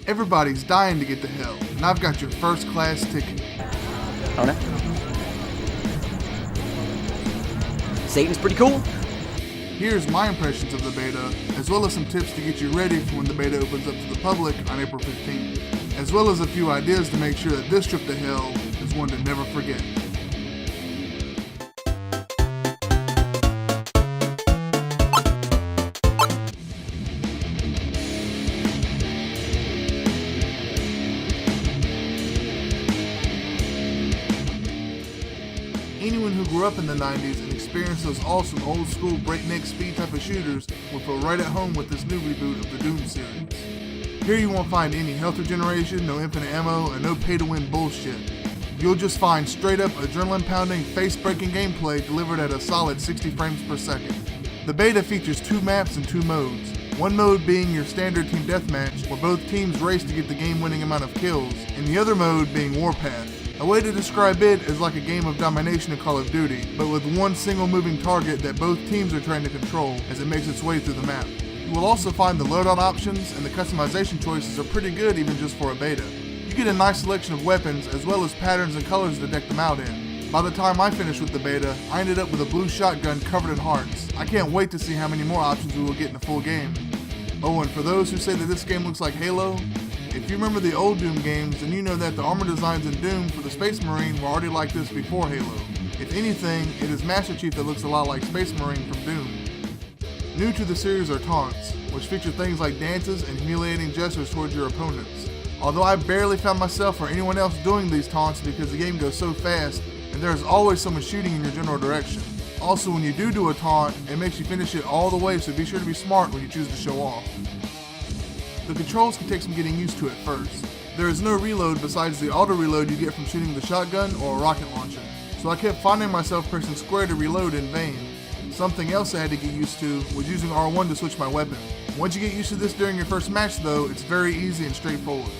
Everybody's dying to get to hell, and I've got your first class ticket. Oh no. Satan's pretty cool. Here's my impressions of the beta, as well as some tips to get you ready for when the beta opens up to the public on April 15th, as well as a few ideas to make sure that this trip to hell is one to never forget. Anyone who grew up in the 90s and experienced those awesome old school breakneck speed type of shooters will feel right at home with this new reboot of the Doom series. Here you won't find any health regeneration, no infinite ammo, and no pay to win bullshit. You'll just find straight up adrenaline pounding, face breaking gameplay delivered at a solid 60 frames per second. The beta features 2 maps and 2 modes. One mode being your standard team deathmatch, where both teams race to get the game winning amount of kills, and the other mode being Warpath. A way to describe it is like a game of domination in Call of Duty, but with one single moving target that both teams are trying to control as it makes its way through the map. You will also find the loadout options and the customization choices are pretty good even just for a beta. You get a nice selection of weapons as well as patterns and colors to deck them out in. By the time I finished with the beta, I ended up with a blue shotgun covered in hearts. I can't wait to see how many more options we will get in a full game. Oh, and for those who say that this game looks like Halo, if you remember the old Doom games, then you know that the armor designs in Doom for the Space Marine were already like this before Halo. If anything, it is Master Chief that looks a lot like Space Marine from Doom. New to the series are taunts, which feature things like dances and humiliating gestures towards your opponents. Although I barely found myself or anyone else doing these taunts because the game goes so fast and there is always someone shooting in your general direction. Also, when you do a taunt, it makes you finish it all the way, so be sure to be smart when you choose to show off. The controls can take some getting used to at first. There is no reload besides the auto reload you get from shooting the shotgun or a rocket launcher, so I kept finding myself pressing square to reload in vain. Something else I had to get used to was using R1 to switch my weapon. Once you get used to this during your first match though, it's very easy and straightforward.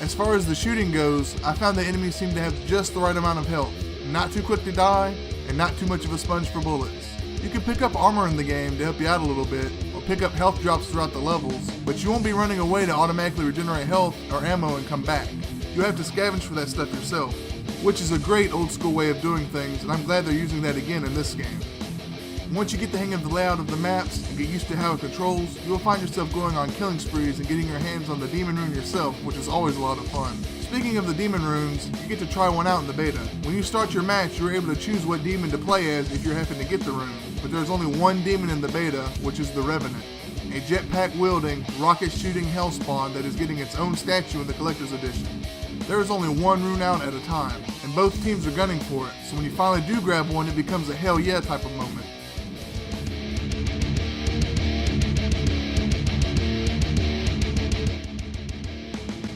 As far as the shooting goes, I found the enemies seem to have just the right amount of health, not too quick to die, and not too much of a sponge for bullets. You can pick up armor in the game to help you out a little bit, or pick up health drops throughout the levels, but you won't be running away to automatically regenerate health or ammo and come back. You have to scavenge for that stuff yourself, which is a great old school way of doing things, and I'm glad they're using that again in this game. Once you get the hang of the layout of the maps and get used to how it controls, you will find yourself going on killing sprees and getting your hands on the demon rune yourself, which is always a lot of fun. Speaking of the demon runes, you get to try one out in the beta. When you start your match, you're able to choose what demon to play as if you're having to get the rune, but there's only one demon in the beta, which is the Revenant, a jetpack wielding, rocket shooting hellspawn that is getting its own statue in the collector's edition. There is only one rune out at a time, and both teams are gunning for it, so when you finally do grab one, it becomes a hell yeah type of moment.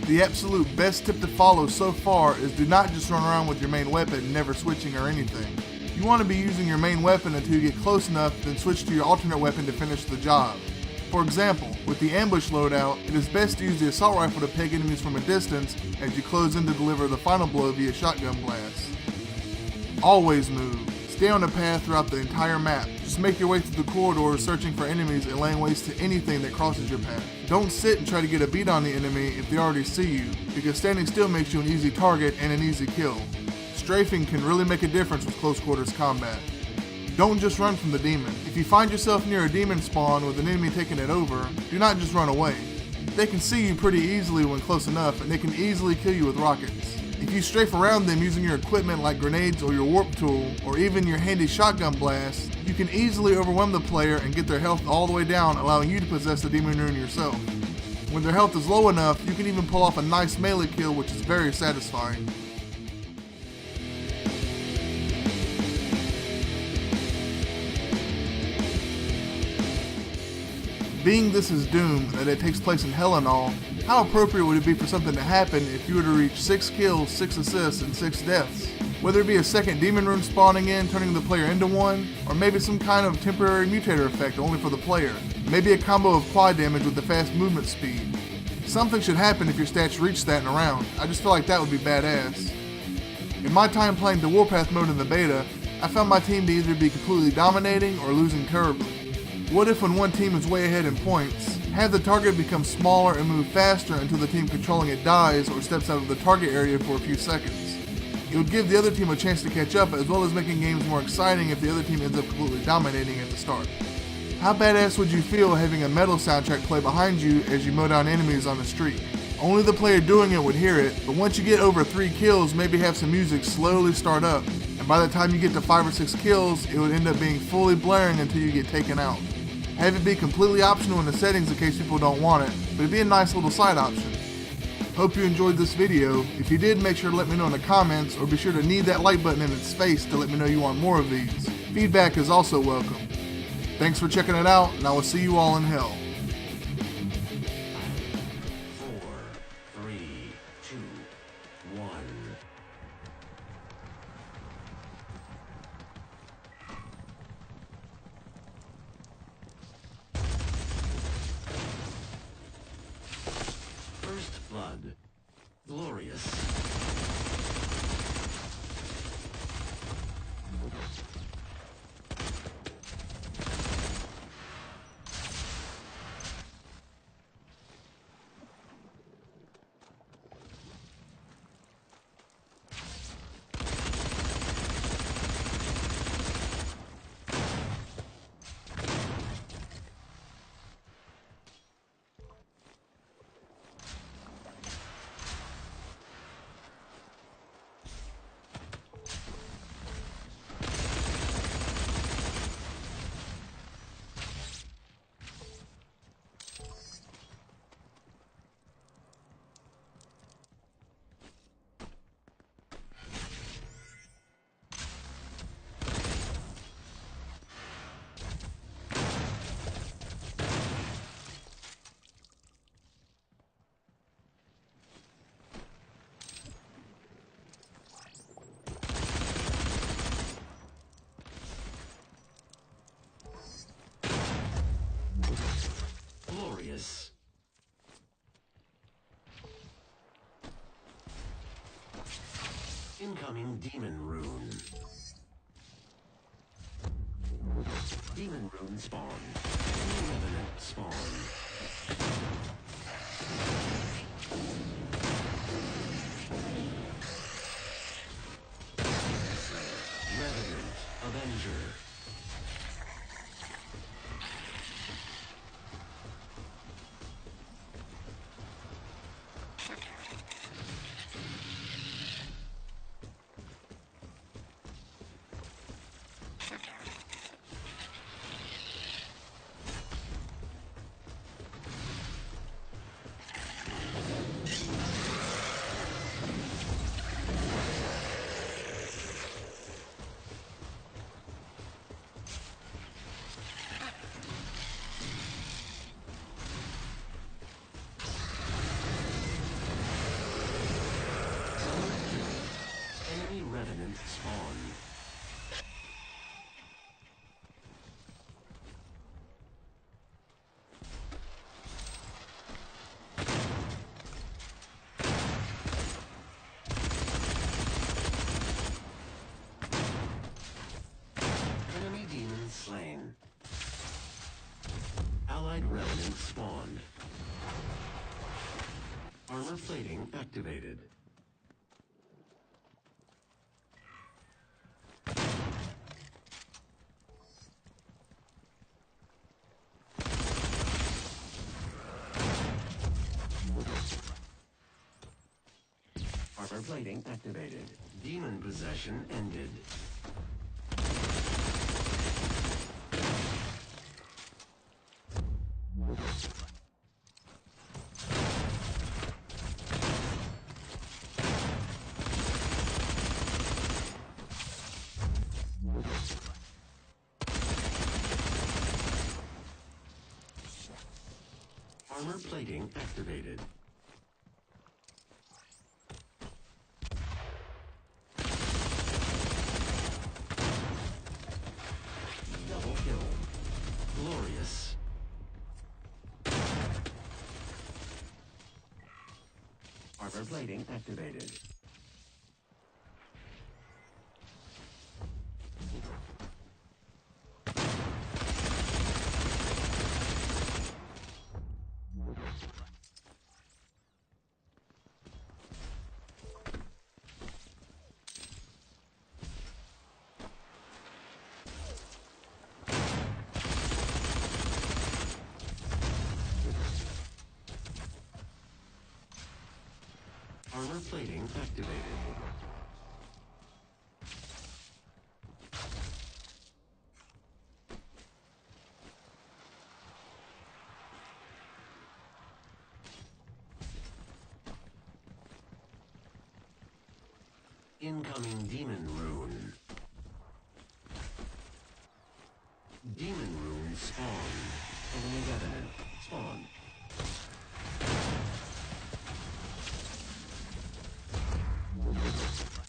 The absolute best tip to follow so far is do not just run around with your main weapon, never switching or anything. You want to be using your main weapon until you get close enough, then switch to your alternate weapon to finish the job. For example, with the ambush loadout, it is best to use the assault rifle to peg enemies from a distance as you close in to deliver the final blow via shotgun blast. Always move. Stay on the path throughout the entire map. Just make your way through the corridors searching for enemies and laying waste to anything that crosses your path. Don't sit and try to get a beat on the enemy if they already see you, because standing still makes you an easy target and an easy kill. Strafing can really make a difference with close quarters combat. Don't just run from the demon. If you find yourself near a demon spawn with an enemy taking it over, do not just run away. They can see you pretty easily when close enough, and they can easily kill you with rockets. If you strafe around them using your equipment like grenades or your warp tool, or even your handy shotgun blast, you can easily overwhelm the player and get their health all the way down, allowing you to possess the demon rune yourself. When their health is low enough, you can even pull off a nice melee kill, which is very satisfying. Being this is Doom, that it takes place in hell and all, how appropriate would it be for something to happen if you were to reach 6 kills, 6 assists, and 6 deaths? Whether it be a second demon rune spawning in, turning the player into one, or maybe some kind of temporary mutator effect only for the player. Maybe a combo of quad damage with the fast movement speed. Something should happen if your stats reach that in a round. I just feel like that would be badass. In my time playing the Warpath mode in the beta, I found my team to either be completely dominating or losing terribly. What if when one team is way ahead in points, Have the target become smaller and move faster until the team controlling it dies or steps out of the target area for a few seconds. It would give the other team a chance to catch up, as well as making games more exciting if the other team ends up completely dominating at the start. How badass would you feel having a metal soundtrack play behind you as you mow down enemies on the street? Only the player doing it would hear it, but once you get over 3 kills, maybe have some music slowly start up, and by the time you get to 5 or 6 kills, it would end up being fully blaring until you get taken out. Have it be completely optional in the settings in case people don't want it, but it'd be a nice little side option. Hope you enjoyed this video. If you did, make sure to let me know in the comments, or be sure to knead that like button in its face to let me know you want more of these. Feedback is also welcome. Thanks for checking it out, and I will see you all in hell. 4, 3, 2, 1. First blood. Glorious. Glorious. Incoming demon rune. Demon rune spawn. Revenant spawn. Revenant Avenger. Revenant spawn. Enemy demon slain. Allied Revenant spawned. Armor plating activated. Armor plating activated. Demon possession ended. Armor plating activated. Double kill. Glorious. Armor plating activated. Armor plating activated. Incoming demon rune. Demon rune spawn. Enemy revenant spawn.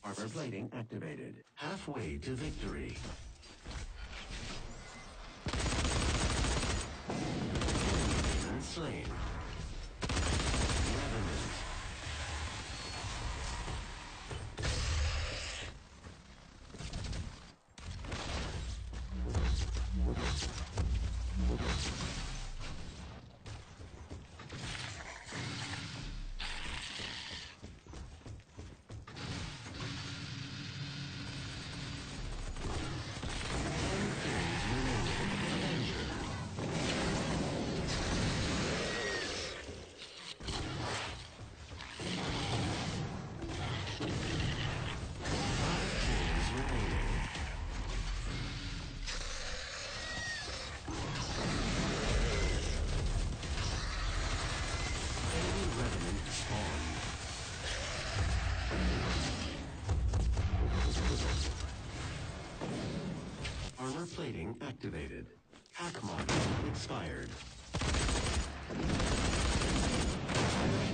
Armor plating activated. Halfway to victory. Demon slain. Revenant. Armor plating activated. Hack module expired.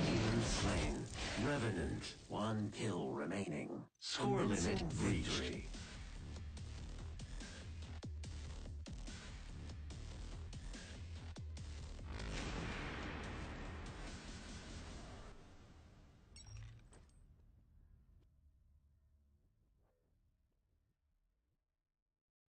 Demon slain. Revenant. 1 kill remaining. Score limit breached.